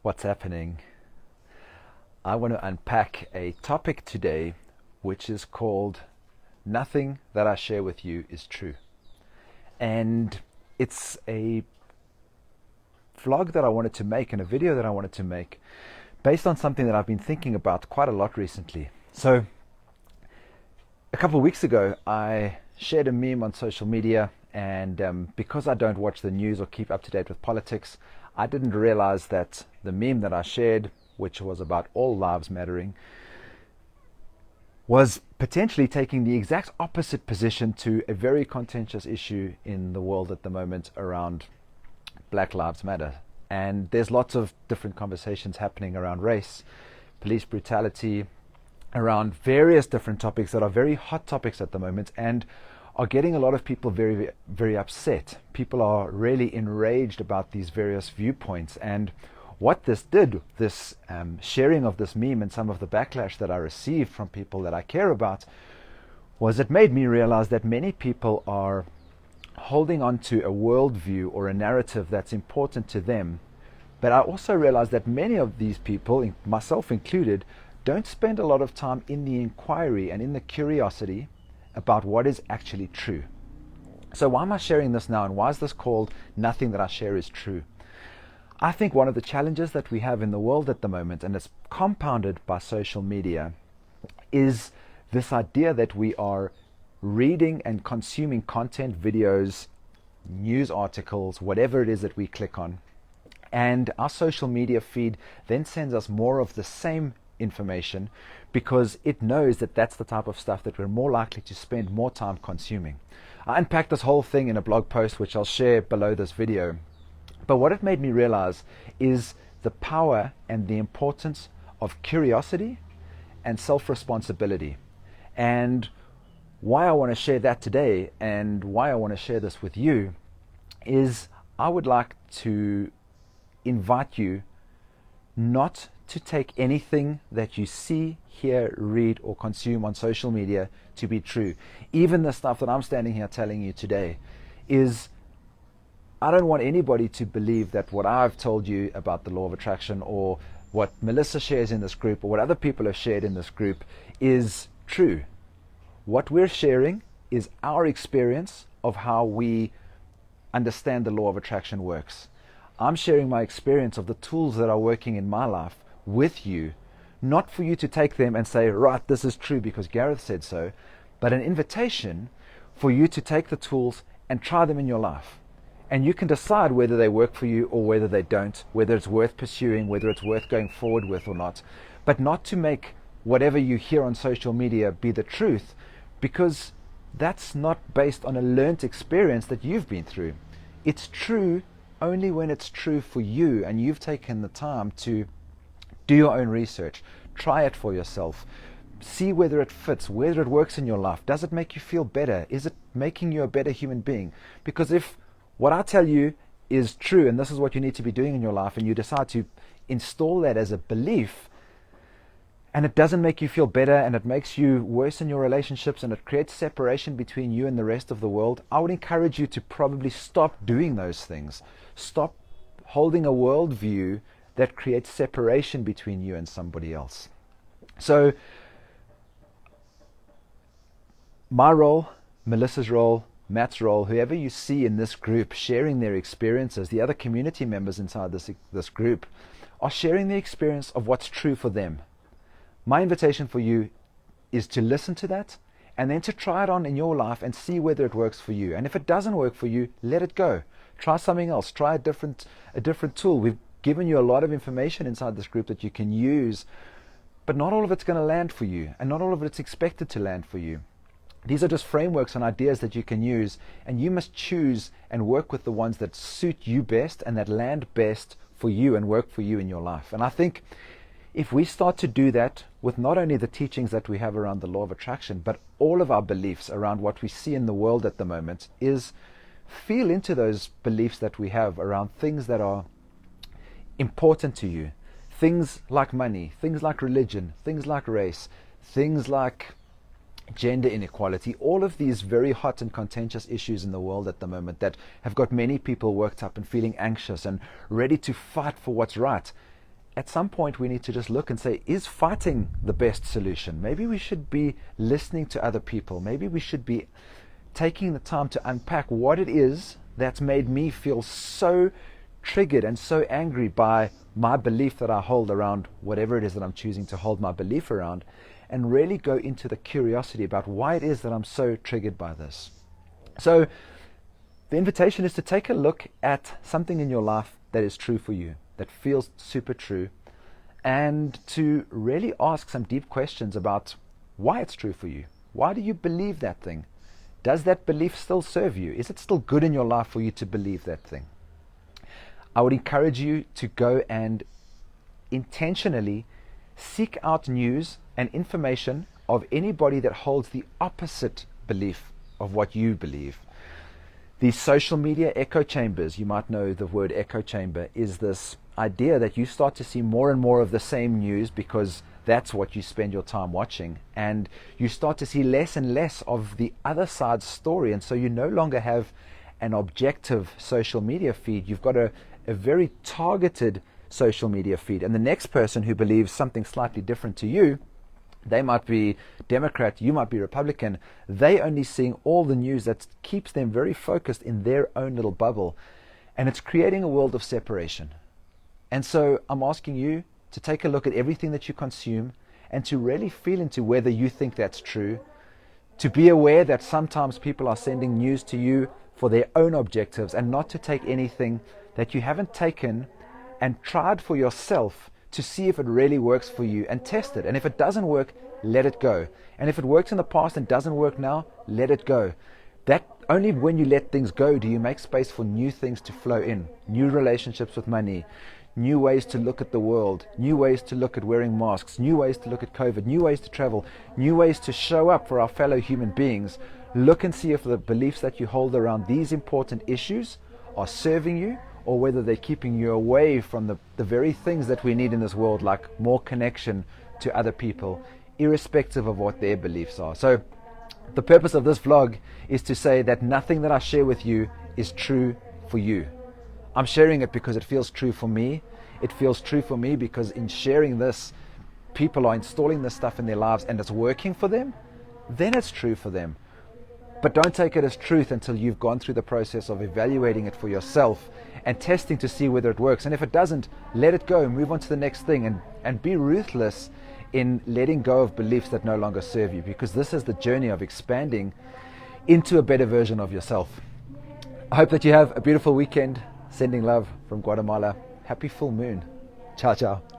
What's happening? I want to unpack a topic today which is called Nothing That I Share With You Is True. And it's a vlog that I wanted to make and a video that I wanted to make based on something that I've been thinking about quite a lot recently. So a couple of weeks ago, I shared a meme on social media, and because I don't watch the news or keep up to date with politics, I didn't realize that the meme that I shared, which was about all lives mattering, was potentially taking the exact opposite position to a very contentious issue in the world at the moment around Black Lives Matter. And there's lots of different conversations happening around race, police brutality, around various different topics that are very hot topics at the moment and are getting a lot of people very, very upset. People are really enraged about these various viewpoints. And what this did, this sharing of this meme and some of the backlash that I received from people that I care about, was it made me realize that many people are holding on to a worldview or a narrative that's important to them. But I also realized that many of these people, myself included, don't spend a lot of time in the inquiry and in the curiosity about what is actually true. So why am I sharing this now, and why is this called Nothing That I Share Is True? I think one of the challenges that we have in the world at the moment, and it's compounded by social media, is this idea that we are reading and consuming content, videos, news articles, whatever it is that we click on, and our social media feed then sends us more of the same information because it knows that that's the type of stuff that we're more likely to spend more time consuming. I unpacked this whole thing in a blog post which I'll share below this video. But what it made me realize is the power and the importance of curiosity and self-responsibility. And why I want to share that today and why I want to share this with you is I would like to invite you not to take anything that you see, hear, read, or consume on social media to be true. Even the stuff that I'm standing here telling you today is, I don't want anybody to believe that what I've told you about the law of attraction or what Melissa shares in this group or what other people have shared in this group is true. What we're sharing is our experience of how we understand the law of attraction works. I'm sharing my experience of the tools that are working in my life with you, not for you to take them and say, right, this is true because Gareth said so, but an invitation for you to take the tools and try them in your life. And you can decide whether they work for you or whether they don't, whether it's worth pursuing, whether it's worth going forward with or not, but not to make whatever you hear on social media be the truth, because that's not based on a learnt experience that you've been through. It's true only when it's true for you and you've taken the time to do your own research, try it for yourself, see whether it fits, whether it works in your life. Does it make you feel better? Is it making you a better human being? Because if what I tell you is true and this is what you need to be doing in your life and you decide to install that as a belief and it doesn't make you feel better and it makes you worse in your relationships and it creates separation between you and the rest of the world, I would encourage you to probably stop doing those things. Stop holding a worldview that creates separation between you and somebody else. So my role, Melissa's role, Matt's role, whoever you see in this group sharing their experiences, the other community members inside this group are sharing the experience of what's true for them. My invitation for you is to listen to that and then to try it on in your life and see whether it works for you. And if it doesn't work for you, let it go. Try something else. Try a different tool. We've given you a lot of information inside this group that you can use, but not all of it's going to land for you and not all of it's expected to land for you. These are just frameworks and ideas that you can use, and you must choose and work with the ones that suit you best and that land best for you and work for you in your life. And I think if we start to do that with not only the teachings that we have around the law of attraction, but all of our beliefs around what we see in the world at the moment, is feel into those beliefs that we have around things that are important to you. Things like money, things like religion, things like race, things like gender inequality, all of these very hot and contentious issues in the world at the moment that have got many people worked up and feeling anxious and ready to fight for what's right. at some point we need to just look and say, is fighting the best solution? Maybe we should be listening to other people. Maybe we should be taking the time to unpack what it is that's made me feel so triggered and so angry by my belief that I hold around whatever it is that I'm choosing to hold my belief around, and really go into the curiosity about why it is that I'm so triggered by this. So the invitation is to take a look at something in your life that is true for you, that feels super true, and to really ask some deep questions about why it's true for you. Why do you believe that thing? Does that belief still serve you? Is it still good in your life for you to believe that thing? I would encourage you to go and intentionally seek out news and information of anybody that holds the opposite belief of what you believe. These social media echo chambers, you might know the word echo chamber, is this idea that you start to see more and more of the same news because that's what you spend your time watching, and you start to see less and less of the other side's story, and so you no longer have an objective social media feed. You've got a very targeted social media feed, and the next person who believes something slightly different to you, they might be Democrat, you might be Republican, they only seeing all the news that keeps them very focused in their own little bubble, and it's creating a world of separation. And so I'm asking you to take a look at everything that you consume and to really feel into whether you think that's true, to be aware that sometimes people are sending news to you for their own objectives, and not to take anything that you haven't taken and tried for yourself to see if it really works for you, and test it. And if it doesn't work, let it go. And if it worked in the past and doesn't work now, let it go. That only when you let things go do you make space for new things to flow in, new relationships with money, new ways to look at the world, new ways to look at wearing masks, new ways to look at COVID, new ways to travel, new ways to show up for our fellow human beings. Look and see if the beliefs that you hold around these important issues are serving you, or whether they're keeping you away from the very things that we need in this world, like more connection to other people, irrespective of what their beliefs are. So the purpose of this vlog is to say that nothing that I share with you is true for you. I'm sharing it because it feels true for me. It feels true for me because in sharing this, people are installing this stuff in their lives and it's working for them. Then it's true for them. But don't take it as truth until you've gone through the process of evaluating it for yourself and testing to see whether it works. And if it doesn't, let it go and move on to the next thing, and be ruthless in letting go of beliefs that no longer serve you, because this is the journey of expanding into a better version of yourself. I hope that you have a beautiful weekend. Sending love from Guatemala. Happy full moon. Ciao, ciao.